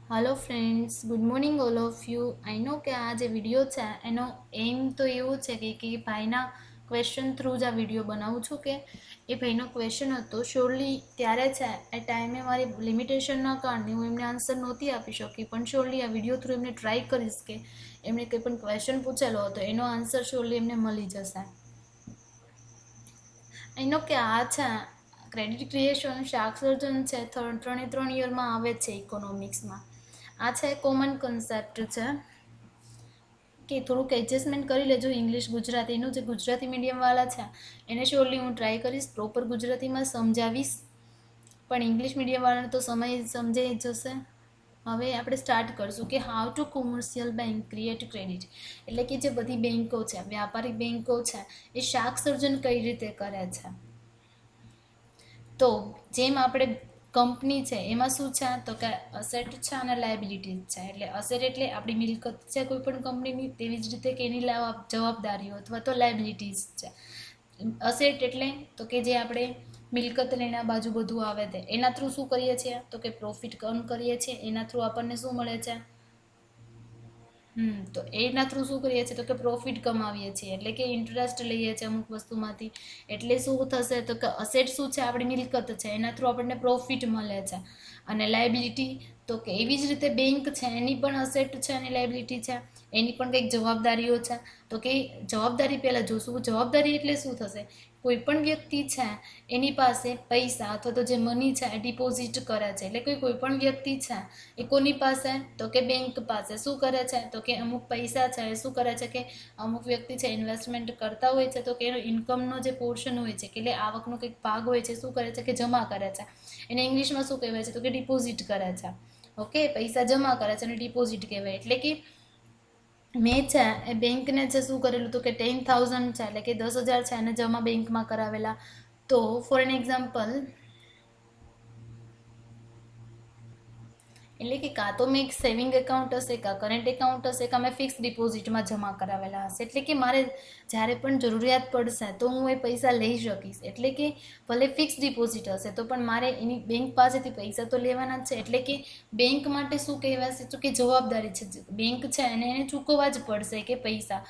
Hello friends, good morning all of you. I know કે આ જે વિડીયો છે એનો એમ તો એવું છે કે ભાઈના ક્વેશ્ચન થ્રુ જ આ વિડીયો બનાવું છું કે એ ભાઈનો ક્વેશ્ચન હતો શ્યોરલી ત્યારે છે એ ટાઈમે મારી લિમિટેશનના કારણે હું એમને આન્સર નહોતી આપી શકી, પણ શ્યોરલી આ વિડીયો થ્રુ એમને ટ્રાય કરીશ કે એમને કંઈ પણ ક્વેશ્ચન પૂછેલો હતો એનો આન્સર શ્યોરલી એમને મળી જશે. એનો કે આ છે ક્રેડિટ ક્રિએશન શાક સર્જન છે, ત્રણે 3 યરમાં આવે છે ઇકોનોમિક્સમાં. આ છે કોમન કન્સેપ્ટ છે કે થોડુંક એડજસ્ટમેન્ટ કરી લેજો ઇંગ્લિશ ગુજરાતીનું. જે ગુજરાતી મીડિયમવાળા છે એને શ્યોરલી હું ટ્રાય કરીશ પ્રોપર ગુજરાતીમાં સમજાવીશ, પણ ઇંગ્લિશ મીડિયમવાળાને તો સમય સમજાઈ જશે. હવે આપણે સ્ટાર્ટ કરશું કે how to commercial bank create credit, એટલે કે જે બધી બેન્કો છે, વ્યાપારિક બેન્કો છે, એ શાક સર્જન કઈ રીતે કરે છે. તો જેમ આપણે કંપની છે એમાં શું છે તો કે અસેટ છે અને લાયબિલિટીઝ છે. એટલે અસેટ એટલે આપણી મિલકત છે કોઈ પણ કંપનીની, તેવી જ રીતે કે એની જવાબદારીઓ અથવા તો લાયબિલિટીઝ છે. અસેટ એટલે તો કે જે આપણે મિલકત લેના બાજુ બધું આવે તે એના થ્રુ શું કરીએ છીએ તો કે પ્રોફિટ અર્ન કરીએ છીએ, એના થ્રુ આપણને શું મળે છે. તો એના થ્રુ શું કરીએ છીએ તો કે પ્રોફિટ કમાવીએ છીએ, એટલે કે ઇન્ટરેસ્ટ લઈએ છીએ અમુક વસ્તુમાંથી. એટલે શું થશે તો કે અસેટ શું છે આપણી મિલકત છે, એના થ્રુ આપણને પ્રોફિટ મળે છે. અને લાયબિલિટી તો કે એવી જ રીતે બેંક છે એની પણ અસેટ છે અને લાયબિલિટી છે, એની પણ કંઈક જવાબદારીઓ છે. તો કે જવાબદારી પહેલાં જોશું. જવાબદારી એટલે શું થશે, કોઈ પણ વ્યક્તિ છે એની પાસે પૈસા અથવા તો જે મની છે એ ડિપોઝિટ કરે છે. એટલે કે કોઈ પણ વ્યક્તિ છે એ કોની પાસે તો કે બેંક પાસે શું કરે છે તો કે અમુક પૈસા છે એ શું કરે છે કે અમુક વ્યક્તિ છે ઇન્વેસ્ટમેન્ટ કરતા હોય છે, તો કે એનો ઇન્કમનો જે પોર્શન હોય છે કે એટલે આવકનો કંઈક ભાગ હોય છે શું કરે છે કે જમા કરે છે. એને ઇંગ્લિશમાં શું કહેવાય છે તો કે ડિપોઝિટ કરે છે. ઓકે, પૈસા જમા કરે છે અને ડિપોઝિટ કહેવાય. એટલે કે મેં છે એ બેંકને છે શું કરેલું તો કે 10,000 છે એટલે કે 10,000 છે એને જમા બેંકમાં કરાવેલા. તો ફોર એન એક્ઝામ્પલ, એટલે કે કાં તો મેં એક સેવિંગ એકાઉન્ટ હશે, કાં કરંટ એકાઉન્ટ હશે, કાં મેં ફિક્સ ડિપોઝિટમાં જમા કરાવેલા હશે. એટલે કે મારે જ્યારે પણ જરૂરિયાત પડશે તો હું એ પૈસા લઈ શકીશ. એટલે કે ભલે ફિક્સ ડિપોઝિટ હશે તો પણ મારે એની બેંક પાસેથી પૈસા તો લેવાના જ છે. એટલે કે બેંક માટે શું કહેવાશે તો કે જવાબદારી છે. બેંક છે અને એને ચૂકવવા જ પડશે કે પૈસા.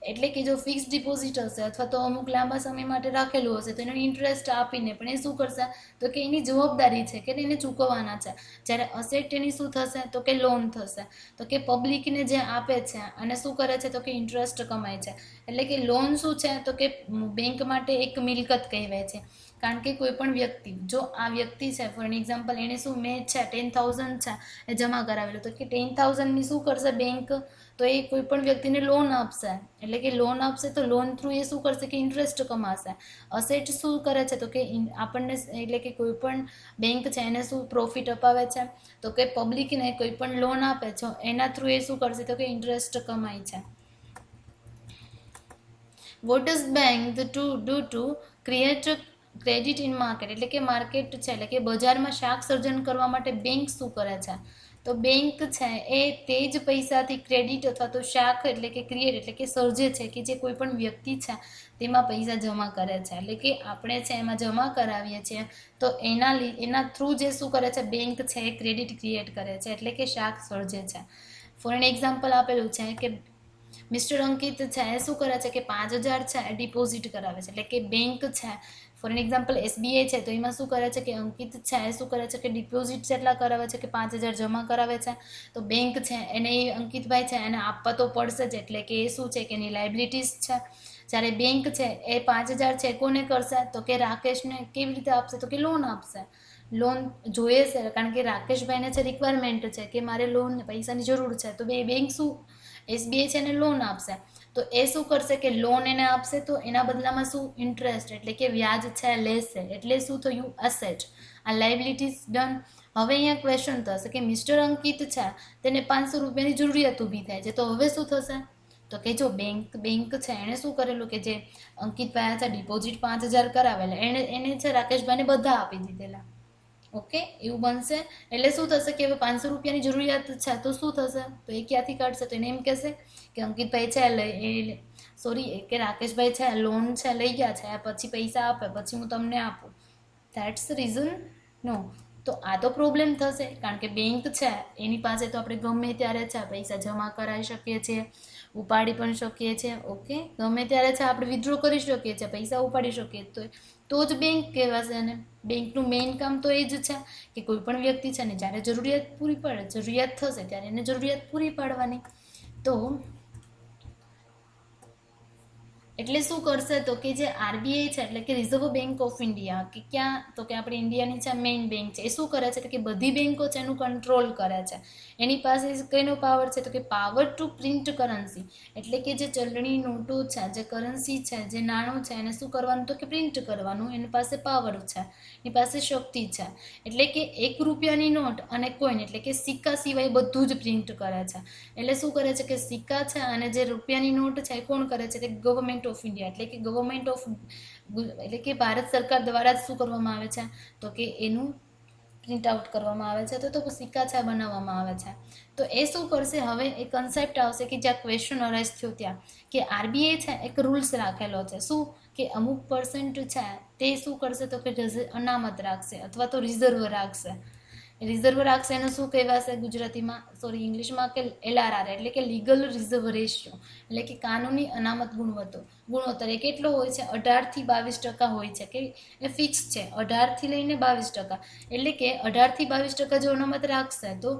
એટલે કે જો ફિક્સ ડિપોઝિટ હશે અથવા તો અમુક લાંબા સમય માટે રાખેલું હશે તો એનો ઇન્ટરેસ્ટ આપીને પણ એ શું કરશે તો કે એની જવાબદારી છે કે એને ચૂકવવાના છે. જ્યારે અસેટ એની શું થશે તો કે લોન થશે. તો કે પબ્લિકને જે આપે છે અને શું કરે છે તો કે ઇન્ટરેસ્ટ કમાય છે. એટલે કે લોન શું છે તો કે બેંક માટે એક મિલકત કહેવાય છે. કારણ કે કોઈ પણ વ્યક્તિ, જો આ વ્યક્તિ છે ફોર એન એક્ઝામ્પલ એને શું મેં છે 10,000 છે એ જમા કરાવેલું, તો કે 10,000ની શું કરશે બેંક તો એ કોઈ પણ વ્યક્તિને લોન આપશે. એટલે કે લોન આપશે તો લોન થ્રુ એ શું કરશે કે ઇન્ટરેસ્ટ કમાશે. અસેટ શું કરે છે તો કે આપણને એટલે કે કોઈ પણ બેંક છે એને શું પ્રોફિટ અપાવે છે, તો કે પબ્લિકને કોઈ પણ લોન આપે છે એના થ્રુ એ શું કરશે તો કે ઇન્ટરેસ્ટ કમાય છે. What does bank to do to create credit in market, એટલે કે માર્કેટ છે એટલે કે બજારમાં શાક સર્જન કરવા માટે બેંક શું કરે છે તો બેંક છે એ તે જ પૈસાથી ક્રેડિટ અથવા તો શાક એટલે કે ક્રિએટ એટલે કે સર્જે છે કે જે કોઈ પણ વ્યક્તિ છે તેમાં પૈસા જમા કરે છે. એટલે કે આપણે છે એમાં જમા કરાવીએ છીએ તો એના થ્રુ જે શું કરે છે બેંક છે એ ક્રેડિટ ક્રિએટ કરે છે એટલે કે શાક સર્જે છે. ફોર એન એક્ઝામ્પલ આપેલું છે કે મિસ્ટર અંકિત છે એ શું કરે છે કે 5,000 છે એ ડિપોઝિટ કરાવે છે. એટલે કે બેંક છે ફોર એન એક્ઝામ્પલ SBI છે તો એમાં શું કરે છે કે અંકિત છે એ શું કરે છે કે ડિપોઝિટ જેટલા કરાવે છે કે 5,000 જમા કરાવે છે. તો બેંક છે એને અંકિતભાઈ છે એને આપવા તો પડશે જ, એટલે કે એ શું છે કે એની લાયબિલિટીઝ છે. જ્યારે બેંક છે એ 5,000 છે કોને કરશે તો કે રાકેશને કેવી રીતે આપશે તો કે લોન આપશે. લોન જોઈએ છે કારણ કે રાકેશભાઈને છે રિક્વાયરમેન્ટ છે કે મારે લોન પૈસાની જરૂર છે, તો બેંક શું SBI છે એને લોન આપશે. તો એ શું કરશે કે લોન એને આપશે તો એના બદલામાં શું ઇન્ટરેસ્ટ એટલે કે વ્યાજ છે લેશે. એટલે શું થયું અસેટ. આ લાયબિલિટીઝ ડન. હવે અહીંયા ક્વેશ્ચન થશે કે મિસ્ટર અંકિત છે તેને 500 રૂપિયાની જરૂરિયાત ઊભી થાય છે, તો હવે શું થશે તો કે જો બેંક છે એણે શું કરેલું કે જે અંકિતભાઈ છે ડિપોઝિટ 5,000 કરાવેલા એને છે રાકેશભાઈને બધા આપી દીધેલા. ઓકે, એવું બનશે. એટલે શું થશે કે હવે 500 રૂપિયાની જરૂરિયાત છે તો શું થશે તો એ ક્યાંથી કાઢશે તો એને એમ કહેશે કે અંકિતભાઈ છે સોરી કે રાકેશભાઈ છે લોન છે લઈ ગયા છે પછી પૈસા આપે પછી હું તમને આપું. ધેટ્સ ધ રીઝન નો. તો આ તો પ્રોબ્લેમ થશે, કારણ કે બેંક છે એની પાસે તો આપણે ગમે ત્યારે છે પૈસા જમા કરાવી શકીએ છીએ, ઉપાડી પણ શકીએ છીએ. ઓકે, ગમે ત્યારે છે આપણે વિથડ્રો કરી શકીએ છીએ, પૈસા ઉપાડી શકીએ, તો જ બેંક કહેવાશે. અને બેંકનું મેઇન કામ તો એ જ છે કે કોઈ પણ વ્યક્તિ છે ને જ્યારે જરૂરિયાત થશે ત્યારે એને જરૂરિયાત પૂરી પાડવાની. તો એટલે શું કરશે તો કે જે આરબીઆઈ છે એટલે કે રિઝર્વ બેંક ઓફ ઇન્ડિયા, કે ક્યાં તો કે આપણે ઇન્ડિયાની જે મેઇન બેંક છે, એ શું કરે છે કે બધી બેંકો છે એનું કંટ્રોલ કરે છે. એની પાસે કઈનો પાવર છે તો કે પાવર ટુ પ્રિન્ટ કરન્સી, એટલે કે જે ચલણી નોટો છે, જે કરન્સી છે, જે નાણું છે, એને શું કરવાનું તો કે પ્રિન્ટ કરવાનું એની પાસે પાવર છે, એની પાસે શક્તિ છે. એટલે કે 1 રૂપિયાની નોટ અને કોઈન એટલે કે સિક્કા સિવાય બધું જ પ્રિન્ટ કરે છે. એટલે શું કરે છે કે સિક્કા છે અને જે રૂપિયાની નોટ છે એ કોણ કરે છે, તે ગવર્મેન્ટ ઓફ ઇન્ડિયા એટલે કે ગવર્મેન્ટ ઓફ એટલે કે ભારત સરકાર દ્વારા જ શું કરવામાં આવે છે તો કે એનું પ્રિન્ટ આઉટ કરવામાં આવે છે, તો સિક્કા છે બનાવવામાં આવે છે. તો એ શું કરશે, હવે એ કન્સેપ્ટ આવશે કે જ્યાં ક્વેશ્ચન અરાઇઝ થયો ત્યાં, કે આરબીઆઈ છે એક રૂલ્સ રાખેલો છે, શું કે અમુક પર્સન્ટ છે તે શું કરશે તો કે અનામત રાખશે અથવા તો રિઝર્વ રાખશે. રિઝર્વ રાખશે એનું શું કહેવાશે ગુજરાતીમાં, સોરી ઇંગ્લિશમાં, કે LRR એટલે કે લીગલ રિઝર્વ રેશિયો, એટલે કે કાનૂની અનામત ગુણોત્તર. એ કેટલો હોય છે 18 થી 22% હોય છે, કે એ ફિક્સ છે 18 થી લઈને 22%. એટલે કે 18 થી 22% જો અનામત રાખશે તો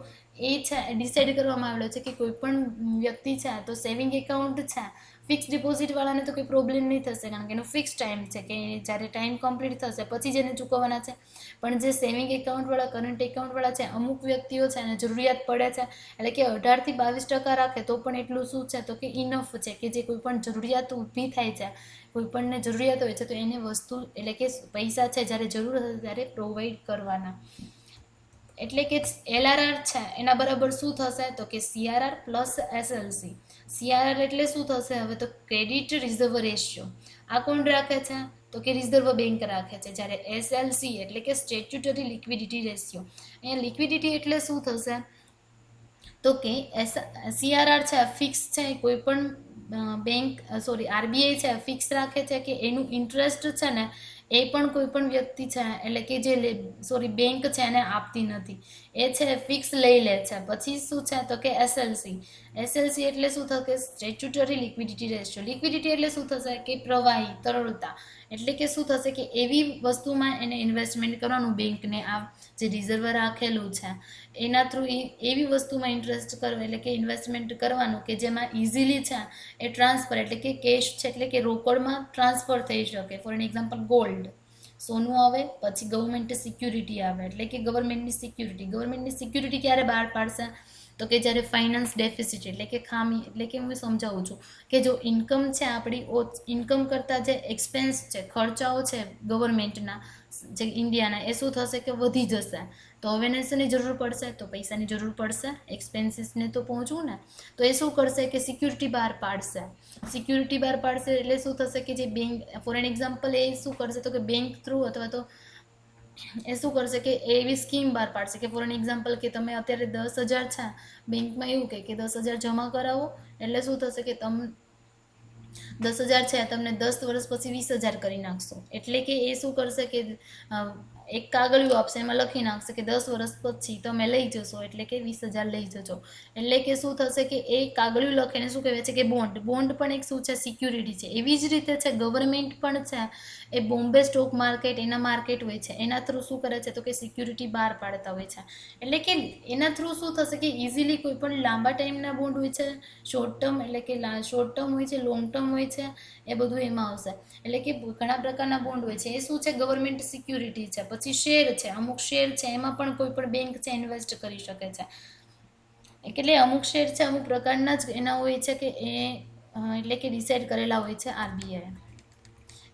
એ છે ડિસાઇડ કરવામાં આવેલો છે કે કોઈ પણ વ્યક્તિ છે તો સેવિંગ એકાઉન્ટ છે ફિક્સ ડિપોઝિટ વાળાને તો કોઈ પ્રોબ્લેમ નહીં થશે, કારણ કે એનો ફિક્સ ટાઈમ છે કે જ્યારે ટાઈમ કમ્પ્લીટ થશે પછી જ એને ચૂકવવાના છે. પણ જે સેવિંગ એકાઉન્ટવાળા, કરંટ એકાઉન્ટવાળા છે, અમુક વ્યક્તિઓ છે એને જરૂરિયાત પડે છે, એટલે કે 18 થી 22% રાખે તો પણ એટલું શું છે તો કે ઇનફ છે, કે જે કોઈ પણ જરૂરિયાત ઊભી થાય છે, કોઈ પણને જરૂરિયાત હોય છે તો એને વસ્તુ એટલે કે પૈસા છે જ્યારે જરૂર હશે ત્યારે પ્રોવાઈડ કરવાના. એટલે કે LRR છે એના બરાબર શું થશે તો કે CRR પ્લસ SLC. CRR એટલે શું થશે હવે તો ક્રેડિટ રિઝર્વ રેશિયો. આ કોણ રાખે છે તો કે રિઝર્વ બેંક રાખે છે. જ્યારે SLC એટલે કે સ્ટેચ્યુટરી લિક્વિડિટી રેશિયો. અહીંયા લિક્વિડિટી એટલે શું થશે તો કે CRR છે ફિક્સ છે, કોઈ પણ બેંક આરબીઆઈ છે ફિક્સ રાખે છે કે એનું ઇન્ટરેસ્ટ છે ને એ પણ કોઈ પણ વ્યક્તિ છે એટલે કે જે બેંક છે એને આપતી નથી, એ છે ફિક્સ લઈ લે છે. પછી શું છે તો કે SLC એટલે શું થશે સ્ટેચ્યુટરી લિક્વિડિટી રેશિયો. લિક્વિડિટી એટલે શું થશે કે પ્રવાહી તરલતા, એટલે કે શું થશે કે એવી વસ્તુમાં એને ઇન્વેસ્ટમેન્ટ કરવાનું, બેંકને આ જે રિઝર્વ રાખેલું છે એના થ્રુ એવી વસ્તુમાં ઇન્ટરેસ્ટ કરવો એટલે કે ઇન્વેસ્ટમેન્ટ કરવાનું કે જેમાં ઇઝીલી છે એ ટ્રાન્સફર એટલે કે કેશ છે એટલે કે રોકડમાં ટ્રાન્સફર થઈ શકે. ફોર એન એક્ઝામ્પલ ગોલ્ડ, સોનું આવે, પછી ગવર્મેન્ટ સિક્યુરિટી આવે એટલે કે ગવર્મેન્ટની સિક્યુરિટી ક્યારે બહાર પાડશે તો કે જ્યારે ફાઇનાન્સ ડેફિસિટ એટલે કે ખામી, એટલે કે હું સમજાવું છું કે જો ઇન્કમ છે આપણી ઇન્કમ કરતાં જે એક્સપેન્સ છે, ખર્ચાઓ છે ગવર્મેન્ટના જે ઇન્ડિયાના, એ શું થશે કે વધી જશે. તો હવે એને શેની જરૂર પડશે તો પૈસાની જરૂર પડશે, એક્સપેન્સીસને તો પહોંચવું ને. તો એ શું કરશે કે સિક્યુરિટી બહાર પાડશે. સિક્યુરિટી બહાર પાડશે એટલે શું થશે કે જે બેંક, ફોર એન એક્ઝામ્પલ, એ શું કરશે તો કે બેંક થ્રુ અથવા તો એ શું કરશે કે એવી સ્કીમ બહાર પાડશે કે ફોર એન એક્ઝામ્પલ કે તમે અત્યારે 10,000 છે બેંકમાં, એવું કે 10,000 જમા કરાવો એટલે શું થશે કે 10,000 છે તમને 10 વર્ષ પછી 20,000 કરી નાખશો. એટલે કે એ શું કરશે કે એક કાગળિયું આપશે, એમાં લખી નાખશે કે 10 વર્ષ પછી તમે લઈ જશો એટલે કે 20,000 લઈ જજો. એટલે કે શું થશે કે એ કાગળિયું લખીને શું કહેવાય છે કે બોન્ડ પણ એક શું છે સિક્યુરિટી છે. એવી જ રીતે છે ગવર્મેન્ટ પણ છે એ બોમ્બે સ્ટોક માર્કેટ, એના માર્કેટ હોય છે એના થ્રુ શું કરે છે તો કે સિક્યુરિટી બહાર પાડતા હોય છે. એટલે કે એના થ્રુ શું થશે કે ઇઝીલી કોઈ પણ લાંબા ટાઈમના બોન્ડ હોય છે, શોર્ટ ટર્મ એટલે કે શોર્ટ ટર્મ હોય છે, લોંગ ટર્મ હોય છે, એ બધું એમાં આવશે. એટલે કે ઘણા પ્રકારના બોન્ડ હોય છે, એ શું છે ગવર્મેન્ટ સિક્યુરિટી છે. પછી શેર છે, અમુક શેર છે એમાં પણ કોઈ પણ બેંક છે ઇન્વેસ્ટ કરી શકે છે. એટલે અમુક શેર છે અમુક પ્રકારના જ એના હોય છે કે એ એટલે કે ડિસાઇડ કરેલા હોય છે આરબીઆઈ.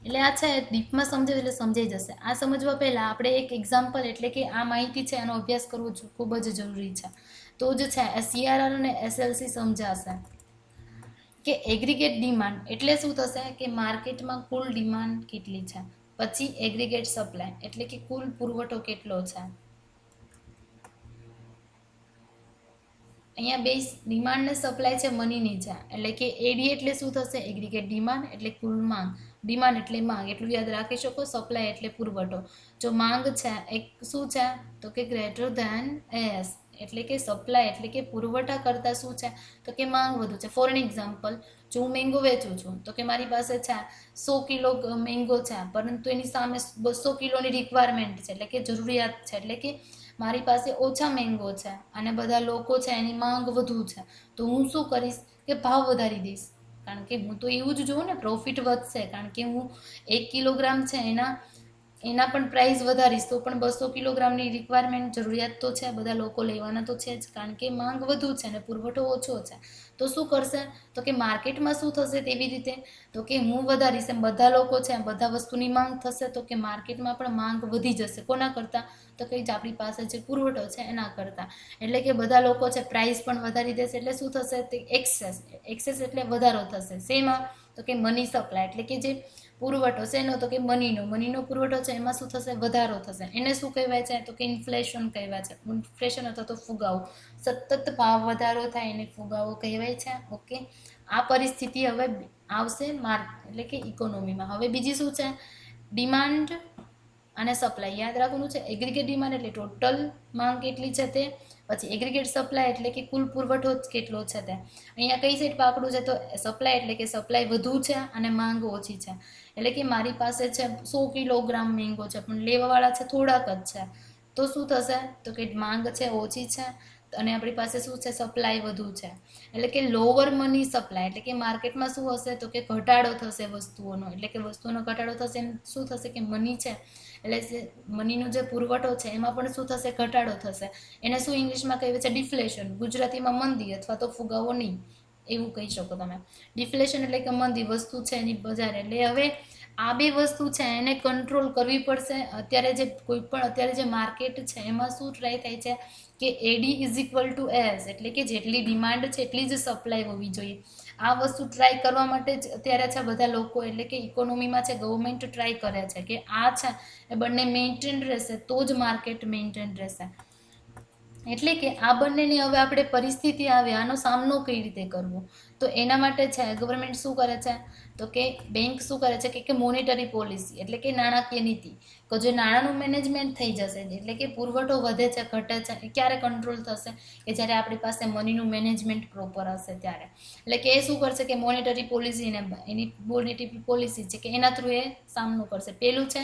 એટલે આ છે ડીપમાં સમજાવ એટલે સમજાઈ જશે. આ સમજવા પહેલાં આપણે એક એક્ઝામ્પલ એટલે કે આ માહિતી છે એનો અભ્યાસ કરવો ખૂબ જ જરૂરી છે. તો જ છે CRR અને SLC સમજાશે. કે એગ્રીગેટ ડિમાન્ડ એટલે શું થશે કે માર્કેટમાં કુલ ડિમાન્ડ કેટલી છે, પછી એગ્રીગેટ સપ્લાય એટલે કે કુલ પુરવઠો કેટલો છે. અહીંયા બે ડિમાન્ડ ને સપ્લાય છે મનીની છે, એટલે કે એડી એટલે શું થશે એગ્રીગેટ ડિમાન્ડ એટલે કુલ માંગ, ડિમાન્ડ એટલે માંગ, એટલું યાદ રાખી શકો. સપ્લાય એટલે પુરવઠો. જો માંગ છે એક શું છે તો કે ગ્રેટર ધેન એસ, એટલે કે સપ્લાય એટલે કે પુરવઠા કરતાં શું છે તો કે માંગ વધુ છે. ફોર એન એક્ઝામ્પલ, જો હું મેંગો વેચું છું તો કે મારી પાસે છે 100 કિલો મેંગો છે, પરંતુ એની સામે 200 કિલોની રિક્વાયરમેન્ટ છે, એટલે કે જરૂરિયાત છે, એટલે કે મારી પાસે ઓછા મેંગો છે અને બધા લોકો છે એની માંગ વધુ છે, તો હું શું કરીશ કે ભાવ વધારી દઈશ. કારણ કે હું તો એવું જ જોઉં ને, પ્રોફિટ વધશે, કારણ કે હું 1 કિલોગ્રામ છે એના પણ પ્રાઇસ વધારીશ તો પણ 200 કિલોગ્રામની રિક્વાયરમેન્ટ જરૂરિયાત તો છે, બધા લોકો લેવાના તો છે જ, કારણ કે માંગ વધુ છે અને પુરવઠો ઓછો છે. તો શું કરશે તો કે માર્કેટમાં શું થશે તેવી રીતે તો કે હું વધારીશ એમ બધા લોકો છે બધા વસ્તુની માંગ થશે, તો કે માર્કેટમાં પણ માંગ વધી જશે. કોના કરતાં તો કે આપણી પાસે જે પુરવઠો છે એના કરતાં, એટલે કે બધા લોકો છે પ્રાઇસ પણ વધારી દેશે, એટલે શું થશે તે એક્સેસ એટલે વધારો થશે. શેમાં તો કે મની સપ્લાય, એટલે કે જે પુરવઠો શેનો તો કે મનીનો પુરવઠો છે એમાં શું થશે વધારો થશે. એને શું કહેવાય છે તો કે ઇન્ફ્લેશન કહેવાય છે. ઇન્ફ્લેશન અથવા તો ફુગાવો, સતત ભાવ વધારો થાય એને ફુગાવો કહેવાય છે. ઓકે, આ પરિસ્થિતિ હવે આવશે એટલે કે ઇકોનોમીમાં. હવે બીજી શું છે ડિમાન્ડ અને સપ્લાય. યાદ રાખવાનું છે એગ્રીગેટ ડિમાન્ડ એટલે ટોટલ માંગ કેટલી છે તે, પછી એગ્રીગેટ સપ્લાય એટલે કે કુલ પુરવઠો કેટલો છે તે. અહીંયા કઈ સાઈડ પાકડું છે તો સપ્લાય એટલે કે સપ્લાય વધુ છે અને માંગ ઓછી છે, એટલે કે મારી પાસે છે 100 કિલોગ્રામ મેંગો છે પણ લેવાવાળા છે થોડાક જ છે, તો શું થશે તો કે માંગ છે ઓછી છે અને આપણી પાસે શું છે સપ્લાય વધુ છે, એટલે કે લોઅર મની સપ્લાય, એટલે કે માર્કેટમાં શું હશે તો કે ઘટાડો થશે વસ્તુઓનો, એટલે કે વસ્તુઓનો ઘટાડો થશે એમ શું થશે કે મની છે એટલે મનીનો જે પુરવઠો છે એમાં પણ શું થશે ઘટાડો થશે. એને શું ઇંગ્લિશમાં કહેવાય છે ડિફ્લેશન, ગુજરાતીમાં મંદી અથવા તો ફુગાવો નહીં એવું કહી શકો તમે. ડિફ્લેશન એટલે કે મંદી, વસ્તુ છે એની બજાર, એટલે હવે આ બે વસ્તુ છે એને કંટ્રોલ કરવી પડશે. અત્યારે જે માર્કેટ છે એમાં શું ટ્રાય થાય છે કે એડી ઇઝ ઇક્વલ ટુ એસ, એટલે કે જેટલી ડિમાન્ડ છે એટલી જ સપ્લાય હોવી જોઈએ. આ વસ્તુ ટ્રાય કરવા માટે જ અત્યારે છે બધા લોકો, એટલે કે ઇકોનોમીમાં છે ગવર્મેન્ટ ટ્રાય કરે છે કે આ છે એ બંને મેન્ટેન રહેશે તો જ માર્કેટ મેન્ટેન રહેશે. એટલે કે આ બંનેની હવે આપણે પરિસ્થિતિ આવે આનો સામનો કઈ રીતે કરવો, તો એના માટે છે ગવર્મેન્ટ શું કરે છે તો કે બેંક શું કરે છે કે મોનેટરી પોલિસી એટલે કે નાણાકીય નીતિ, કે જે નાણાંનું મેનેજમેન્ટ થઈ જશે, એટલે કે પુરવઠો વધે છે ઘટે છે એ ક્યારે કંટ્રોલ થશે કે જ્યારે આપણી પાસે મનીનું મેનેજમેન્ટ પ્રોપર હશે ત્યારે. એટલે કે એ શું કરશે કે મોનેટરી પોલિસીને એની મોનેટરી પોલિસી છે કે એના થ્રુ એ સામનો કરશે. પેલું છે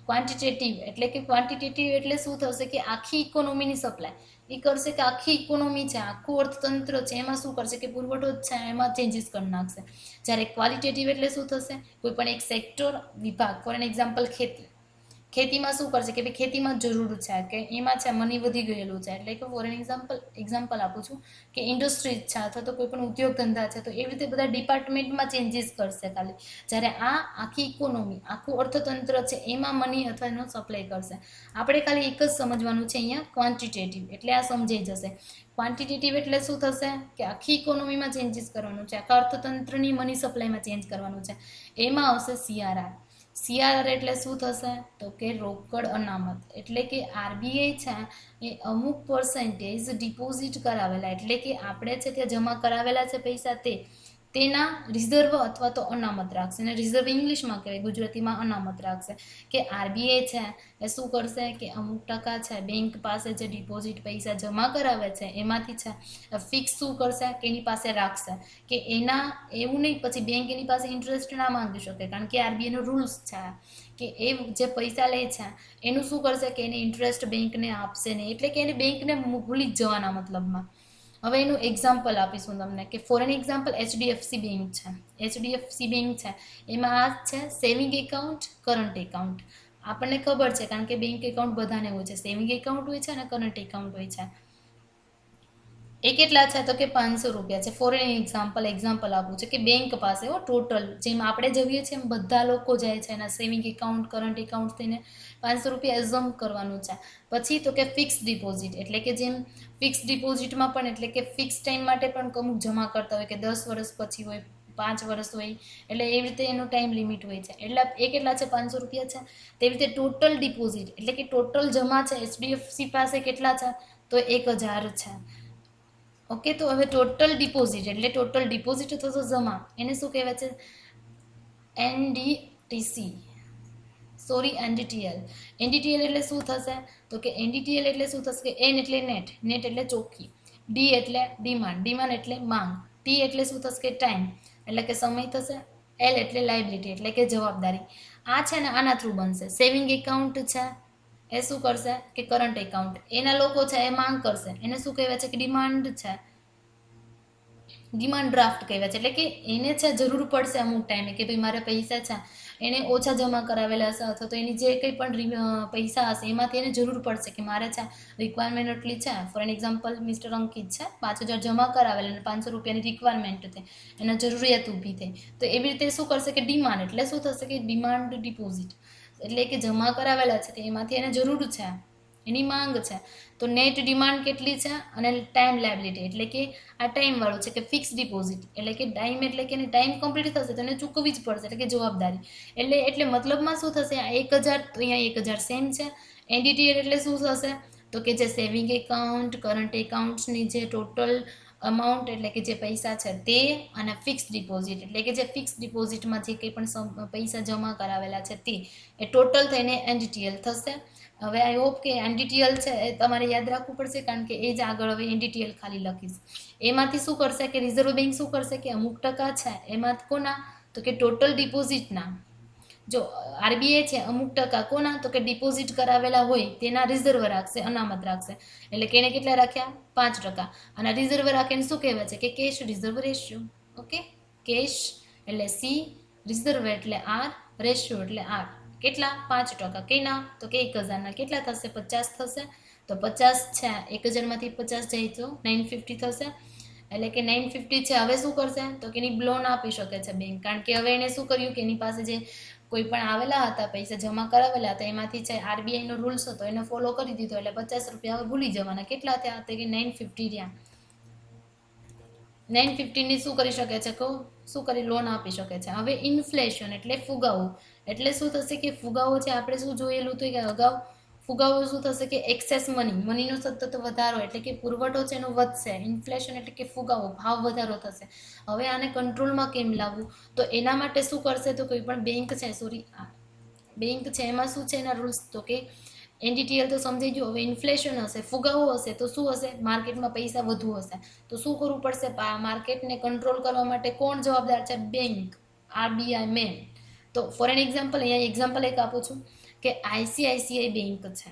ક્વોન્ટિટેટિવ, એટલે કે ક્વોન્ટિટેટિવ એટલે શું થશે કે આખી ઇકોનોમીની સપ્લાય એ કરશે, કે આખી ઇકોનોમી છે આખું અર્થતંત્ર છે એમાં શું કરશે કે પુરવઠો જ છે એમાં ચેન્જીસ કરી નાખશે. જ્યારે ક્વોલિટેટિવ એટલે શું થશે કોઈ પણ એક સેક્ટર વિભાગ, ફોર એન એક્ઝામ્પલ ખેતીમાં શું કરશે કે ભાઈ ખેતીમાં જરૂર છે કે એમાં છે મની વધી ગયેલું છે, એટલે કે ફોર એન એક્ઝામ્પલ આપું છું કે ઇન્ડસ્ટ્રીઝ છે અથવા તો કોઈ પણ ઉદ્યોગ ધંધા છે તો એવી રીતે બધા ડિપાર્ટમેન્ટમાં ચેન્જીસ કરશે ખાલી. જ્યારે આ આખી ઇકોનોમી આખું અર્થતંત્ર છે એમાં મની અથવા એનો સપ્લાય કરશે. આપણે ખાલી એક જ સમજવાનું છે અહીંયા ક્વોન્ટિટેટિવ, એટલે આ સમજાઈ જશે. ક્વોન્ટિટેટિવ એટલે શું થશે કે આખી ઇકોનોમીમાં ચેન્જીસ કરવાનું છે, આખા અર્થતંત્રની મની સપ્લાયમાં ચેન્જ કરવાનું છે, એમાં આવશે સીઆરઆર. સીઆરઆર એટલે શું થશે તો કે રોકડ અનામત, એટલે કે આરબીઆઈ છે એ અમુક પર્સન્ટેજ ડિપોઝિટ કરાવેલા, એટલે કે આપણે છે ત્યાં જમા કરાવેલા છે પૈસા તેના રિઝર્વ અથવા તો અનામત રાખશે, અને રિઝર્વ ઇંગ્લિશમાં કહેવાય, ગુજરાતીમાં અનામત રાખશે. કે આરબીઆઈ છે એ શું કરશે કે અમુક ટકા છે બેંક પાસે જે ડિપોઝિટ પૈસા જમા કરાવે છે એમાંથી છે ફિક્સ શું કરશે કે એની પાસે રાખશે, કે એના એવું નહીં પછી બેંક એની પાસે ઇન્ટરેસ્ટ ના માંગી શકે, કારણ કે આરબીઆઈનો રૂલ્સ છે કે એ જે પૈસા લે છે એનું શું કરશે કે એને ઇન્ટરેસ્ટ બેંકને આપશે નહીં, એટલે કે એને બેંકને ભૂલી જ જવાના મતલબમાં. હવે એનું એક્ઝામ્પલ આપીશું તમને કે for an example HDFC bank છે. એચડીએફસી બેંક છે એમાં આ છે સેવિંગ એકાઉન્ટ, કરંટ એકાઉન્ટ. આપણને ખબર છે કારણ કે બેંક એકાઉન્ટ બધાને હોય છે, સેવિંગ એકાઉન્ટ હોય છે અને કરંટ એકાઉન્ટ હોય છે. એ કેટલા છે તો કે 500 રૂપિયા છે. ફોર એન એક્ઝામ્પલ આપવું છે કે બેંક પાસે ટોટલ જેમ આપણે જઈએ છીએ એમ બધા લોકો જાય છે એના સેવિંગ એકાઉન્ટ કરંટ એકાઉન્ટ થઈને 500 રૂપિયા એઝમ કરવાનું છે. પછી તો કે ફિક્સ ડિપોઝિટ, એટલે કે જેમ ફિક્સ ડિપોઝિટમાં પણ એટલે કે ફિક્સ ટાઈમ માટે પણ અમુક જમા કરતા હોય કે 10 વર્ષ પછી હોય 5 વર્ષ હોય, એટલે એવી રીતે એનો ટાઈમ લિમિટ હોય છે. એટલે એ કેટલા છે 500 રૂપિયા છે. તેવી રીતે ટોટલ ડિપોઝિટ એટલે કે ટોટલ જમા છે એચડીએફસી પાસે કેટલા છે તો 1000 છે. ઓકે, તો હવે ટોટલ ડિપોઝિટ એટલે ટોટલ ડિપોઝિટ થતો જમા એને શું કહેવાય છે ટીસી સોરી એનડીટીએલ. એનડીટીએલ એટલે શું થશે? તો કે એનડીટીએલ એટલે શું થશે કે એન એટલે નેટ, નેટ એટલે ચોખ્ખી, ડી એટલે ડિમાન્ડ, ડિમાન્ડ એટલે માંગ, ટી એટલે શું થશે કે ટાઈમ એટલે કે સમય થશે, એલ એટલે લાયબિલિટી એટલે કે જવાબદારી. આ છે ને આના થ્રુ બનશે. સેવિંગ એકાઉન્ટ છે એ શું કરશે કે કરંટ એકાઉન્ટ, એના લોકો છે એ માંગ કરશે, એને શું કહેવાય છે કે ડિમાન્ડ છે, ડિમાન્ડ ડ્રાફ્ટ કહેવાય છે. એટલે કે એને છે જરૂર પડશે અમુક ટાઈમે કે ભાઈ મારે પૈસા છે એને ઓછા જમા કરાવેલા હશે અથવા તો એની જે કંઈ પણ પૈસા હશે એમાંથી એને જરૂર પડશે કે મારે છે રિક્વાયરમેન્ટ એટલી છે. ફોર એન એક્ઝામ્પલ મિસ્ટર અંકિત છે 5,000 જમા કરાવેલા અને 500 રૂપિયાની રિક્વાયરમેન્ટ થઈ, એને જરૂરિયાત ઊભી થઈ, તો એવી રીતે શું કરશે કે ડિમાન્ડ એટલે શું થશે કે ડિમાન્ડ ડિપોઝિટ એટલે કે જમા કરાવેલા છે તો એમાંથી એને જરૂર છે, એની માંગ છે. તો નેટ ડિમાન્ડ કેટલી છે અને ટાઈમ લાયબિલિટી એટલે કે આ ટાઈમ વાળું છે કે ફિક્સ ડિપોઝિટ એટલે કે ટાઈમ એટલે કે ટાઈમ કમ્પ્લીટ થશે તો એને ચૂકવવી જ પડશે એટલે કે જવાબદારી. એટલે મતલબમાં શું થશે આ 1,000 તો અહીંયા 1,000 સેમ છે. એનડીટીએલ એટલે શું થશે તો કે જે સેવિંગ એકાઉન્ટ કરંટ એકાઉન્ટ્સની જે ટોટલ અમાઉન્ટ એટલે કે જે પૈસા છે તે અને ફિક્સ ડિપોઝિટ એટલે કે જે ફિક્સ ડિપોઝિટમાં જે કંઈ પણ પૈસા જમા કરાવેલા છે તે એ ટોટલ થઈને એનડીટીએલ થશે. હવે આઈ હોપ કે એનડીટીએલ છે એ તમારે યાદ રાખવું પડશે કારણ કે એ જ આગળ હવે એનડીટીએલ ખાલી લખીશ. એમાંથી શું કરશે કે રિઝર્વ બેંક શું કરશે કે અમુક ટકા છે એમાં કોના તો કે ટોટલ ડિપોઝિટના, જો આરબીઆઈ છે અમુક ટકા કોના તો કે ડિપોઝિટ કરાવેલા હોય તેના રિઝર્વ રાખશે, અનામત રાખશે. એટલે કે એને કેટલા રાખ્યા 5%. અને રિઝર્વ રાખીને શું કહેવાય છે કે cash reserve ratio. Okay, cash એટલે સી, રિઝર્વ એટલે આર, રેશિયો એટલે આર. કેટલા 5%. કેના તો કે 1,000ના કેટલા થશે 50 થશે. તો 50 છે 1,000માંથી 50 જાય તો 950 થશે. એટલે કે 950 છે હવે શું કરશે તો કે એની લોન આપી શકે છે બેંક, કારણ કે હવે એને શું કર્યું કે એની પાસે જે કોઈ પણ આવેલા હતા પૈસા જમા કરાવેલા હતા એમાંથી છે આરબીઆઈનો રૂલ્સ હતો એને ફોલો કરી દીધો એટલે 50 રૂપિયા હવે ભૂલી જવાના. કેટલા થયા તો કે 950 રહ્યા. 950ની શું કરી શકે છે કહું શું કરી લોન આપી શકે છે. હવે ઇન્ફ્લેશન એટલે ફુગાવો એટલે શું થશે કે ફુગાવો છે આપણે શું જોયેલું હતું કે અગાઉ ફુગાવો શું થશે કે એક્સેસ મનીનો સતત વધારો એટલે કે પુરવઠો છે એનો વધશે. ઇન્ફ્લેશન એટલે કે ફુગાવો ભાવ વધારો થશે. હવે આને કંટ્રોલમાં કેમ લાવવું તો એના માટે શું કરશે તો કોઈ પણ બેંક છે બેંક છે એમાં શું છે એના રૂલ્સ તો કે એનડીટીએલ તો સમજાઈ ગયું. હવે ઇન્ફ્લેશન હશે ફુગાવો હશે તો શું હશે માર્કેટમાં પૈસા વધુ હશે તો શું કરવું પડશે માર્કેટને કંટ્રોલ કરવા માટે કોણ જવાબદાર છે બેંક, આરબીઆઈ મેન. તો ફોર એન એક્ઝામ્પલ અહીંયા એક્ઝામ્પલ એક આપું છું કે આઈસીઆઈસીઆઈ બેંક છે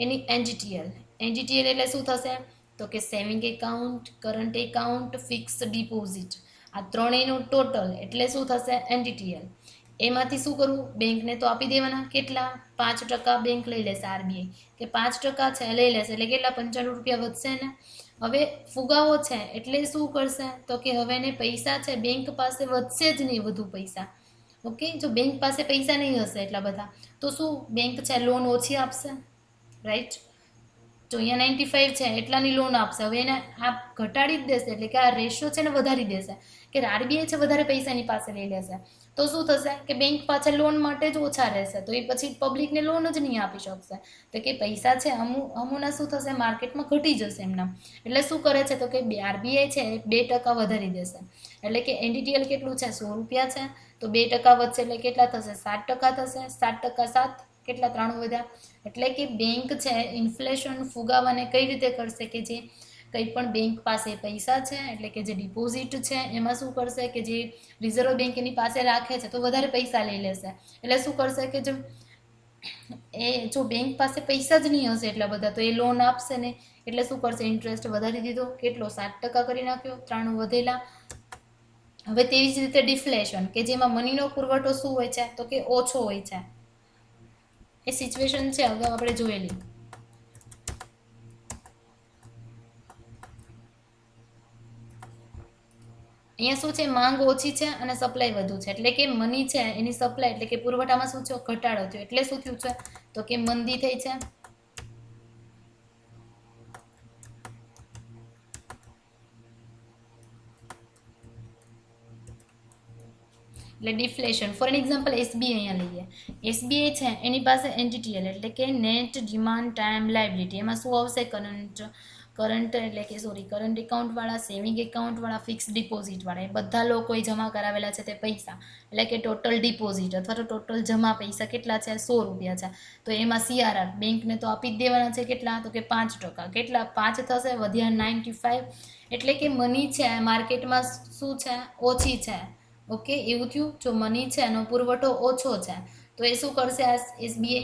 એની એનડીટીએલ એટલે શું થશે તો કે saving account, current account, fix deposit આ ત્રણેયનું ટોટલ એટલે શું થશે એનડીટીએલ. એમાંથી શું કરવું બેંકને તો આપી દેવાના કેટલા 5% બેંક લઈ લેશે આરબીઆઈ કે 5% છે લઈ લેશે એટલે કેટલા 95 રૂપિયા વધશે ને. હવે ફુગાવો છે એટલે શું કરશે તો કે હવે એને પૈસા છે બેંક પાસે વધશે જ નહીં વધુ પૈસા. ઓકે, જો બેંક પાસે પૈસા નહીં હશે એટલા બધા તો શું બેંક છે લોન ઓછી આપશે, રાઈટ. જો અહીંયા 95 છે એટલાની લોન આપશે હવે એને આ ઘટાડી જ દેશે એટલે કે આ રેશિયો છે ને વધારી દેશે કે આરબીઆઈ છે વધારે પૈસા એની પાસે લઈ લેશે તો શું થશે કે બેંક પાસે લોન માટે જ ઓછા રહેશે તો એ પછી પબ્લિકને લોન જ નહીં આપી શકશે. તો કે પૈસા છે અમુના શું થશે માર્કેટમાં ઘટી જશે એમના. એટલે શું કરે છે તો કે આરબીઆઈ છે 2% વધારી દેશે એટલે કે એનડીટીએલ કેટલું છે 100 રૂપિયા છે તો 2% વધશે એટલે કેટલા થશે 7% થશે. 7% 7 કેટલા 3 વધ્યા. એટલે કે બેંક છે ઇન્ફ્લેશન ફુગાવાને કઈ રીતે કરશે કે જે કંઈ પણ બેંક પાસે પૈસા છે એટલે કે જે ડિપોઝિટ છે એમાં શું કરશે કે જે રિઝર્વ બેંક એની પાસે રાખે છે તો વધારે પૈસા લઈ લેશે. એટલે શું કરશે કે જો બેંક પાસે પૈસા જ નહીં હશે એટલા બધા તો એ લોન આપશે ને એટલે શું કરશે ઇન્ટરેસ્ટ વધારી દીધો કેટલો 7% કરી નાખ્યો 3 વધેલા. હવે તેવી જ રીતે ડિફ્લેશન કે જેમાં મનીનો પુરવઠો શું હોય છે તો કે ઓછો હોય છે. એ સિચ્યુએશન છે અગાઉ આપણે જોયેલી. અહીંયા શું છે માંગ ઓછી છે અને સપ્લાય વધુ છે એટલે કે મની છે એની સપ્લાય એટલે કે પુરવઠામાં શું છે ઘટાડો થયો એટલે શું થયું છે તો કે મંદી થઈ છે. એટલે ડિફ્લેશન. ફોર એન એક્ઝામ્પલ એસબીઆઈ અહીંયા લઈએ. એસબીઆઈ છે એની પાસે એનડીટીએલ એટલે કે નેટ ડિમાન્ડ ટાઈમ લાયબિલિટી એમાં શું આવશે કરંટ એકાઉન્ટવાળા, સેવિંગ એકાઉન્ટવાળા, ફિક્સ ડિપોઝિટવાળા, એ બધા લોકોએ જમા કરાવેલા છે તે પૈસા, એટલે કે ટોટલ ડિપોઝિટ અથવા તો ટોટલ જમા પૈસા કેટલા છે? 100 રૂપિયા છે. તો એમાં CRR બેંકને તો આપી જ દેવાના છે કેટલા? તો કે 5%. કેટલા 5 થશે? વધ્યા 95. એટલે કે મની છે માર્કેટમાં શું છે? ઓછી છે. ઓકે, એવું થયું. જો મની છે એનો પુરવઠો ઓછો છે તો એ શું કરશે? આ SBI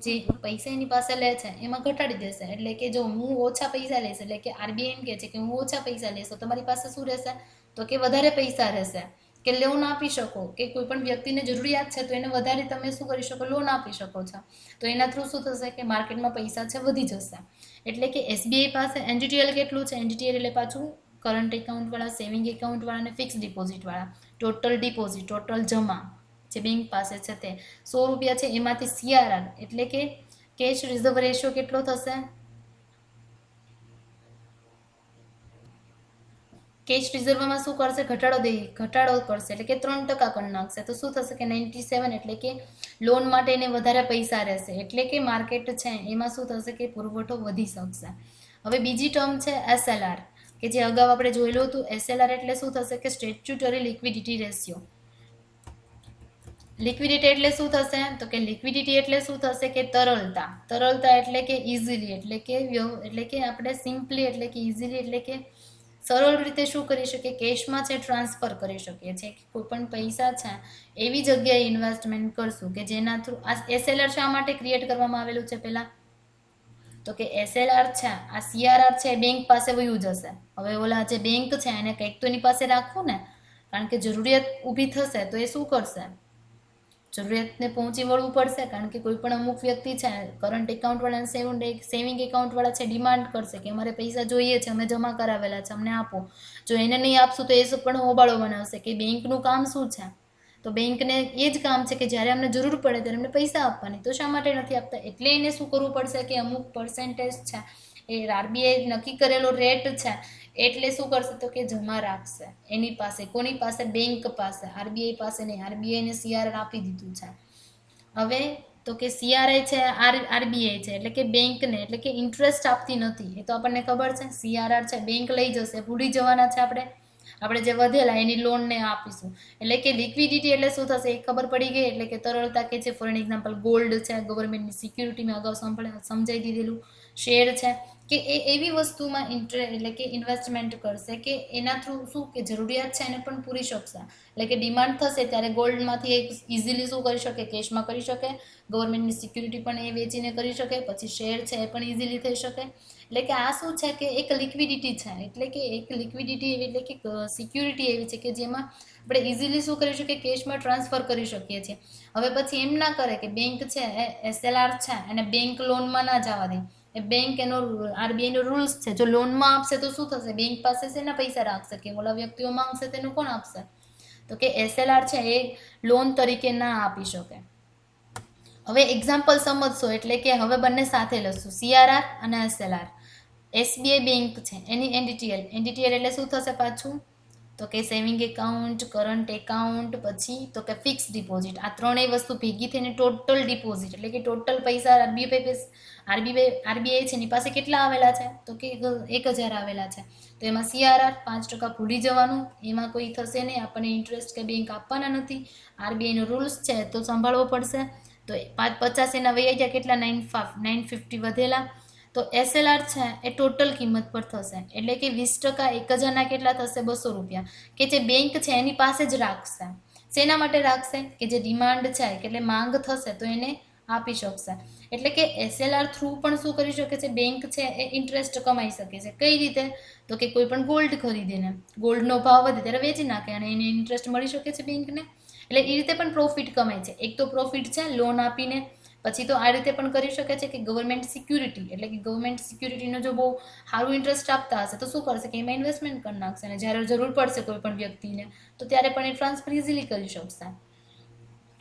જે પૈસા એની પાસે લે છે એમાં ઘટાડી દેશે. એટલે કે જો હું ઓછા પૈસા લઈશ, એટલે કે RBI એમ કહે છે કે હું ઓછા પૈસા લઈશ, તો તમારી પાસે શું રહેશે? તો કે વધારે પૈસા રહેશે, કે લોન આપી શકો, કે કોઈ પણ વ્યક્તિને જરૂરિયાત છે તો એને વધારે તમે શું કરી શકો? લોન આપી શકો છો. તો એના થ્રુ શું થશે? કે માર્કેટમાં પૈસા છે વધી જશે. એટલે કે SBI પાસે NDTL કેટલું છે? NDTL એટલે પાછું કરંટ એકાઉન્ટવાળા, સેવિંગ એકાઉન્ટવાળા અને ફિક્સ ડિપોઝિટવાળા, ટોટલ ડિપોઝિટ, ટોટલ જમા જે બેંક પાસે છે તે 100 રૂપિયા છે. એમાંથી CRR એટલે કે કેશ રિઝર્વ રેશિયો કેટલો થશે? કેશ રિઝર્વમાં શું કરશે? ઘટાડો કરશે, એટલે કે 3% કરી નાખશે. તો શું થશે? કે 97. એટલે કે લોન માટે એને વધારે પૈસા રહેશે. એટલે કે માર્કેટ છે એમાં શું થશે? કે પુરવઠો વધી શકશે. હવે બીજી ટર્મ છે SLR, કે જે અગાઉ આપણે જોયેલું હતું. SLR એટલે શું થશે? કે સ્ટેચ્યુટરી લિક્વિડિટી રેશિયો. લિક્વિડિટી એટલે શું થશે? તો કે લિક્વિડિટી એટલે શું થશે? કે તરલતા. તરલતા એટલે કે ઇઝીલી, એટલે કે આપણે સિમ્પલી, એટલે કે ઇઝીલી, એટલે કે સરળ રીતે શું કરી શકીએ? કેશમાં છે ટ્રાન્સફર કરી શકીએ છીએ. કોઈ પણ પૈસા છે એવી જગ્યાએ ઇન્વેસ્ટમેન્ટ કરશું કે જેના થ્રુ આ SLR શા માટે ક્રિએટ કરવામાં આવેલું છે? પહેલા તો કે SLR છે, આ CRR છે બેંક પાસે વયું જશે. હવે ઓલા જે બેંક છે એને કંઈક તો એની પાસે રાખવું ને, કારણ કે જરૂરિયાત ઊભી થશે તો એ શું કરશે? જરૂરિયાતને પહોંચી વળવું પડશે. કારણ કે કોઈ પણ અમુક વ્યક્તિ છે કરંટ એકાઉન્ટવાળા, સેવિંગ એકાઉન્ટવાળા છે, ડિમાન્ડ કરશે કે અમારે પૈસા જોઈએ છે, અમે જમા કરાવેલા છે, અમને આપો. જો એને નહીં આપશું તો એ પણ હોબાળો બનાવશે કે બેંકનું કામ શું છે? તો બેંકને એ જ કામ છે કે જ્યારે અમને જરૂર પડે ત્યારે અમને પૈસા આપવાની. તો શા માટે નથી આપતા? એટલે એને શું કરવું પડશે? કે અમુક પર્સન્ટેજ છે એ RBI નક્કી કરેલો રેટ છે એટલે શું કરશે? તો કે જમા રાખશે એની પાસે. કોની પાસે? બેંક પાસે, RBI પાસે નહીં. RBI ને CRR આપી દીધું છે. હવે તો કે CRI છે, RBI છે, એટલે કે બેંકને, એટલે કે ઇન્ટરેસ્ટ આપતી નથી. એ તો આપણને ખબર છે. CRR છે બેંક લઈ જશે, ભૂલી જવાના છે આપણે જે વધેલા એની લોનને આપીશું. એટલે કે લિક્વિડિટી એટલે શું થશે? એ ખબર પડી ગઈ. એટલે કે તરલતા કે છે. ફોર એક્ઝામ્પલ ગોલ્ડ છે, ગવર્મેન્ટની સિક્યુરિટીમાં અગાઉ સમજાઈ દીધેલું. શેર છે કે એ એવી વસ્તુમાં એટલે કે ઇન્વેસ્ટમેન્ટ કરશે કે એના થ્રુ શું કે જરૂરિયાત છે એને પણ પૂરી શકશે. એટલે કે ડિમાન્ડ થશે ત્યારે ગોલ્ડમાંથી એક ઇઝીલી શું કરી શકે? કેશમાં કરી શકે. ગવર્મેન્ટની સિક્યુરિટી પણ એ વેચીને કરી શકે. પછી શેર છે એ પણ ઇઝીલી થઈ શકે. એટલે કે આ શું છે? કે એક લિક્વિડિટી છે. એટલે કે એક લિક્વિડિટી એવી, એટલે કે સિક્યુરિટી એવી છે કે જેમાં આપણે ઇઝીલી શું કરી શકીએ? કેશમાં ટ્રાન્સફર કરી શકીએ છીએ. હવે પછી એમ ના કરે કે બેંક છે એ SLR છે અને બેંક લોનમાં ના જવા દે. એ બેંક એનો RBI નો રૂલ્સ છે. જો લોનમાં આપશે તો શું થશે? બેંક પાસે શેના પૈસા રાખશે? કે ઓલા વ્યક્તિઓ માંગશે તેનું કોણ આપશે? તો કે SLR છે એ લોન તરીકે ના આપી શકે. હવે એક્ઝામ્પલ સમજશો. એટલે કે હવે બંને સાથે લખશું, CRR અને SLR. SBI બેંક છે એની NDTL એટલે શું થશે પાછું? તો કે સેવિંગ એકાઉન્ટ, કરંટ એકાઉન્ટ, પછી તો કે ફિક્સ ડિપોઝિટ. આ ત્રણેય વસ્તુ ભેગી થઈને ટોટલ ડિપોઝિટ, એટલે કે ટોટલ પૈસા RBI છે એની પાસે કેટલા આવેલા છે? તો કે 1000 આવેલા છે. તો એમાં CRR 5% ભૂલી જવાનું, એમાં કોઈ થશે નહીં. આપણને ઇન્ટરેસ્ટ કે બેંક આપવાના નથી. RBI નો રૂલ્સ છે તો સંભાળવો પડશે. તો 50 એના વૈયા ગયા કેટલા? 950 વધેલા. તો SLR છે એ ટોટલ કિંમત પર થશે. એટલે કે 20% 1000 કેટલા થશે? 200 રૂપિયા, કે જે બેંક છે એની પાસે જ રાખશે. શેના માટે રાખશે? કે જે ડિમાન્ડ છે કે એટલે માંગ થશે તો એને આપી શકશે. એટલે કે SLR થ્રુ પણ શું કરી શકે છે? બેંક છે એ ઇન્ટરેસ્ટ કમાઈ શકે છે. કઈ રીતે? તો કે કોઈ પણ ગોલ્ડ ખરીદીને, ગોલ્ડનો ભાવ વધે ત્યારે વેચી નાખે અને એને ઇન્ટરેસ્ટ મળી શકે છે બેંકને. એટલે એ રીતે પણ પ્રોફિટ કમાય છે. એક તો પ્રોફિટ છે લોન આપીને, પછી તો આ રીતે પણ કરી શકે છે કે ગવર્મેન્ટ સિક્યુરિટી, એટલે કે ગવર્મેન્ટ સિક્યુરિટીનો જો બહુ સારું ઇન્ટરેસ્ટ આપતા હશે તો શું કરશે? કે એમાં ઇન્વેસ્ટમેન્ટ કરી નાખશે અને જ્યારે જરૂર પડશે કોઈ પણ વ્યક્તિને તો ત્યારે પણ એ ટ્રાન્સફર ઇઝીલી કરી શકશે.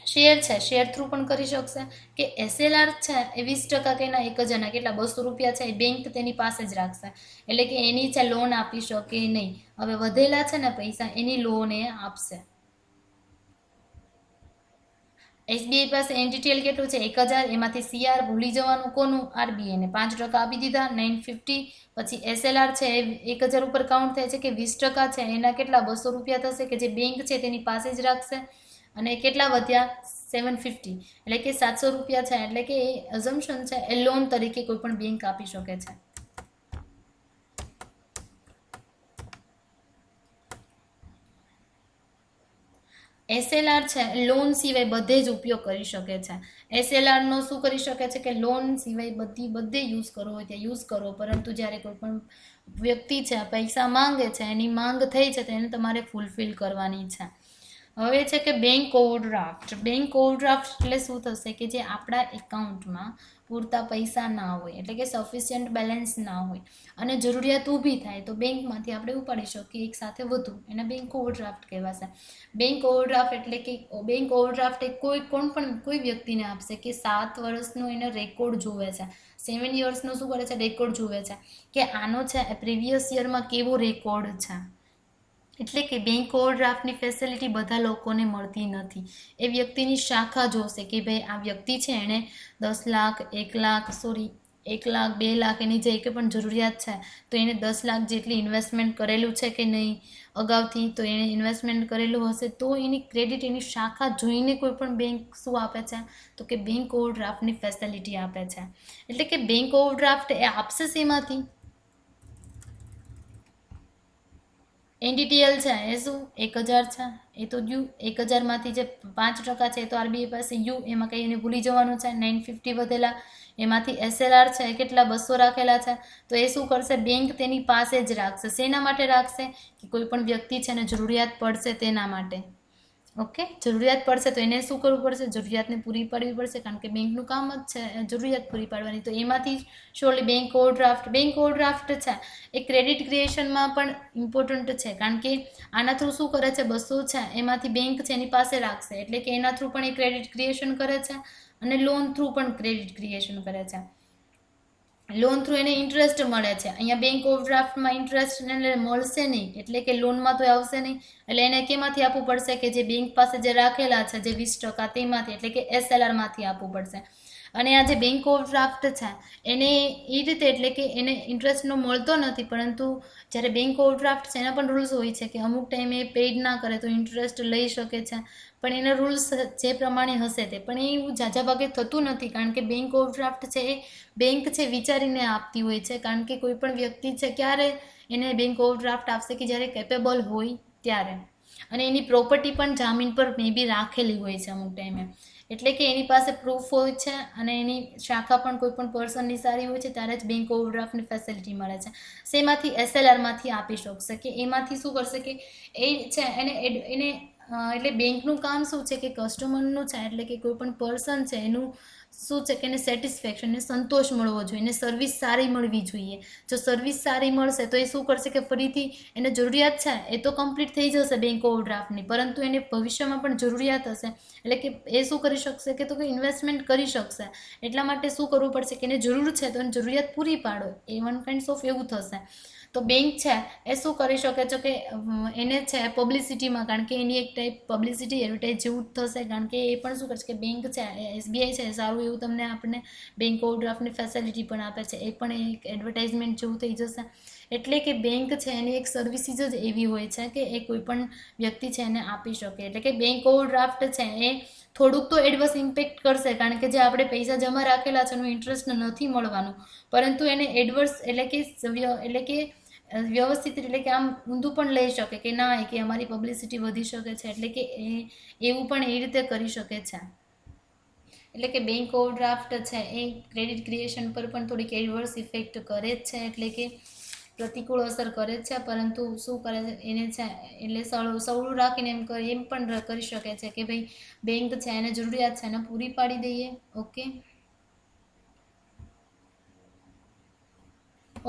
શેર છે, શેર થ્રુ પણ કરી શકશે. કે SLR છે એ 20% કે એના 1000 કેટલા? 200 રૂપિયા છે એ બેંક તેની પાસે જ રાખશે. એટલે કે એની છે લોન આપી શકે નહીં. હવે વધેલા છે ને પૈસા એની લોન એ આપશે. એસબીઆઈ પાસે એનડીટીએલ કેટલું છે 1000, એમાંથી સીઆર ભૂલી જવાનું કોનું, આરબીઆઈને 5% આપી દીધા 950. પછી એસએલઆર છે એ 1000 ઉપર કાઉન્ટ થાય છે કે 20% છે, એના કેટલા 200 રૂપિયા થશે કે જે બેંક છે તેની પાસે જ રાખશે. અને કેટલા વધ્યા 750, એટલે કે 700 રૂપિયા છે, એટલે કે એ અઝમ્પશન છે એ લોન તરીકે કોઈ પણ બેંક આપી શકે છે. એસએલઆર છે લોન સિવાય બધે જ ઉપયોગ કરી શકે છે. એસએલઆર નો શું કરી શકે છે કે લોન સિવાય બધે યુઝ કરવો હોય ત્યાં યુઝ કરવો, પરંતુ જ્યારે કોઈ પણ વ્યક્તિ છે પૈસા માંગે છે, એની માંગ થઈ છે તો એને તમારે ફૂલફિલ કરવાની છે. હવે છે કે બેંક ઓવરડ્રાફ્ટ. બેંક ઓવરડ્રાફ્ટ એટલે શું થશે કે જે આપણા એકાઉન્ટમાં પૂરતા પૈસા ના હોય, એટલે કે સફિશિયન્ટ બેલેન્સ ના હોય અને જરૂરિયાત ઊભી થાય તો બેંકમાંથી આપણે ઉપાડી શકીએ એક સાથે વધુ, એને બેંક ઓવરડ્રાફ્ટ કહેવાશે. બેંક ઓવરડ્રાફ્ટ એટલે કે બેંક ઓવરડ્રાફ્ટ એ કોઈ વ્યક્તિને આપશે કે 7 વર્ષનો એને રેકોર્ડ જોવે છે, 7 યર્સનો શું કરે છે રેકોર્ડ જોવે છે કે આનો છે પ્રીવિયસ યરમાં કેવો રેકોર્ડ છે. એટલે કે બેંક ઓવરડ્રાફ્ટની ફેસિલિટી બધા લોકોને મળતી નથી. એ વ્યક્તિની શાખા જોશે કે ભાઈ આ વ્યક્તિ છે એણે 10 લાખ 1 લાખ 2 લાખ એની જે કંઈ પણ જરૂરિયાત છે તો એને 10 લાખ જેટલી ઇન્વેસ્ટમેન્ટ કરેલું છે કે નહીં અગાઉથી, તો એને ઇન્વેસ્ટમેન્ટ કરેલું હશે તો એની ક્રેડિટ એની શાખા જોઈને કોઈ પણ બેંક શું આપે છે તો કે બેંક ઓવરડ્રાફ્ટની ફેસિલિટી આપે છે. એટલે કે બેંક ઓવરડ્રાફ્ટ એ આપશે શેમાંથી, એનડીટીએલ છે એ શું 1000 છે એ તો યુ, 1000 માંથી જે 5% છે એ તો આરબીઆઈ પાસે યુ, એમાં કંઈ એને ભૂલી જવાનું છે 950 વધેલા. એમાંથી એસએલઆર છે એ કેટલા 200 રાખેલા છે, તો એ શું કરશે બેંક તેની પાસે જ રાખશે. શેના માટે રાખશે કે કોઈ પણ વ્યક્તિ છે એને જરૂરિયાત પડશે તેના માટે. ઓકે, જરૂરિયાત પડશે તો એને શું કરવું પડશે, જરૂરિયાતને પૂરી પાડવી પડશે, કારણ કે બેંકનું કામ જ છે જરૂરિયાત પૂરી પાડવાની. તો એમાંથી શ્યોરલી બેંક ઓવરડ્રાફ્ટ છે એ ક્રેડિટ ક્રિએશનમાં પણ ઇમ્પોર્ટન્ટ છે, કારણ કે આના થ્રુ શું કરે છે 200 છે એમાંથી બેંક છે એની પાસે રાખશે, એટલે કે એના થ્રુ પણ એ ક્રેડિટ ક્રિએશન કરે છે અને લોન થ્રુ પણ ક્રેડિટ ક્રિએશન કરે છે. લોન થ્રુ એને ઇન્ટરેસ્ટ મળે છે. અહીંયા બેંક ઓવરડ્રાફ્ટમાં ઇન્ટરેસ્ટ એને મળશે નહીં, એટલે કે લોનમાં તો આવશે નહીં, એટલે એને કેમાંથી આપવું પડશે કે જે બેંક પાસે જે રાખેલા છે જે 20% તેમાંથી, એટલે કે એસએલઆર માંથી આપવું પડશે. અને આ જે બેંક ઓવરડ્રાફ્ટ છે એને એ રીતે, એટલે કે એને ઇન્ટરેસ્ટનો મળતો નથી, પરંતુ જ્યારે બેંક ઓવરડ્રાફ્ટ છે એના પણ રૂલ્સ હોય છે કે અમુક ટાઈમે પેઇડ ના કરે તો ઇન્ટરેસ્ટ લઈ શકે છે, પણ એના રૂલ્સ જે પ્રમાણે હશે તે, પણ એ એવું ઝાઝા ભાગે થતું નથી, કારણ કે બેંક ઓવરડ્રાફ્ટ છે એ બેંક છે વિચારીને આપતી હોય છે, કારણ કે કોઈ પણ વ્યક્તિ છે ક્યારે એને બેંક ઓવરડ્રાફ્ટ આપશે કે જ્યારે કેપેબલ હોય ત્યારે, અને એની પ્રોપર્ટી પણ જામીન પર મે બી રાખેલી હોય છે અમુક ટાઈમે, એટલે કે એની પાસે પ્રૂફ હોય છે અને એની શાખા પણ કોઈ પણ પર્સનની સારી હોય છે ત્યારે જ બેંક ઓવરડ્રાફ્ટની ફેસિલિટી મળે છે. શેમાંથી એસએલઆરમાંથી આપી શકશે કે એમાંથી શું કરશે કે એ છે એને એટલે બેંકનું કામ શું છે કે કસ્ટમરનું છે, એટલે કે કોઈ પણ પર્સન છે એનું શું છે કે એને સેટિસ્ફેક્શન, એને સંતોષ મળવો જોઈએ, એને સર્વિસ સારી મળવી જોઈએ. જો સર્વિસ સારી મળશે તો એ શું કરશે કે ફરીથી એને જરૂરિયાત છે એ તો કમ્પ્લીટ થઈ જશે બેંક ઓવરડ્રાફ્ટની, પરંતુ એને ભવિષ્યમાં પણ જરૂરિયાત હશે, એટલે કે એ શું કરી શકશે કે તો કે ઇન્વેસ્ટમેન્ટ કરી શકશે. એટલા માટે શું કરવું પડશે કે એને જરૂર છે તો એને જરૂરિયાત પૂરી પાડો, એ વન કાઇન્ડ્સ ઓફ એવું થશે. તો બેંક છે એ શું કરી શકે છે કે એને છે પબ્લિસિટીમાં, કારણ કે એની એક ટાઈપ પબ્લિસિટી એડવર્ટાઇઝ જેવું જ થશે, કારણ કે એ પણ શું કરશે કે બેંક છે એસબીઆઈ છે સારું એવું તમને આપણને બેંક ઓવરડ્રાફ્ટની ફેસિલિટી પણ આપે છે, એ પણ એક એડવર્ટાઇઝમેન્ટ જેવું થઈ જશે. એટલે કે બેંક છે એની એક સર્વિસીસ જ એવી હોય છે કે એ કોઈ પણ વ્યક્તિ છે એને આપી શકે. એટલે કે બેંક ઓવરડ્રાફ્ટ છે એ થોડુંક તો એડવર્સ ઇમ્પેક્ટ કરશે, કારણ કે જે આપણે પૈસા જમા રાખેલા છે એનું ઇન્ટરેસ્ટ નથી મળવાનું, પરંતુ એને એડવર્સ એટલે કે વ્યવસ્થિત, એટલે કે આમ ઊંધું પણ લઈ શકે કે ના કે અમારી પબ્લિસિટી વધી શકે છે, એટલે કે એવું પણ એ રીતે કરી શકે છે. એટલે કે બેંક ઓવરડ્રાફ્ટ છે એ ક્રેડિટ ક્રિએશન પર પણ થોડીક એડવર્સ ઇફેક્ટ કરે જ છે, એટલે કે પ્રતિકૂળ અસર કરે જ છે, પરંતુ શું કરે છે એને છે એટલે સવળું રાખીને એમ પણ કરી શકે છે કે ભાઈ બેંક છે એને જરૂરિયાત છે એને પૂરી પાડી દઈએ.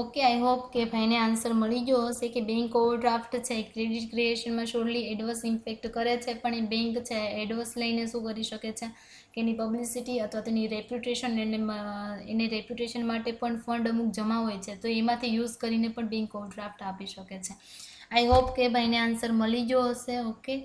ઓકે, આઈ હોપ કે ભાઈને આન્સર મળી ગયો હશે કે બેંક ઓવરડ્રાફ્ટ છે ક્રેડિટ ક્રિએશનમાં શ્યોરલી એડવર્સ ઇમ્પેક્ટ કરે છે, પણ એ બેંક છે એડવર્સ લઈને શું કરી શકે છે કે એની પબ્લિસિટી અથવા તેની રેપ્યુટેશન, એને રેપ્યુટેશન માટે પણ ફંડ અમુક જમા હોય છે, તો એમાંથી યુઝ કરીને પણ બેંક ઓવરડ્રાફ્ટ આપી શકે છે. આઈ હોપ કે ભાઈને આન્સર મળી ગયો હશે. ઓકે.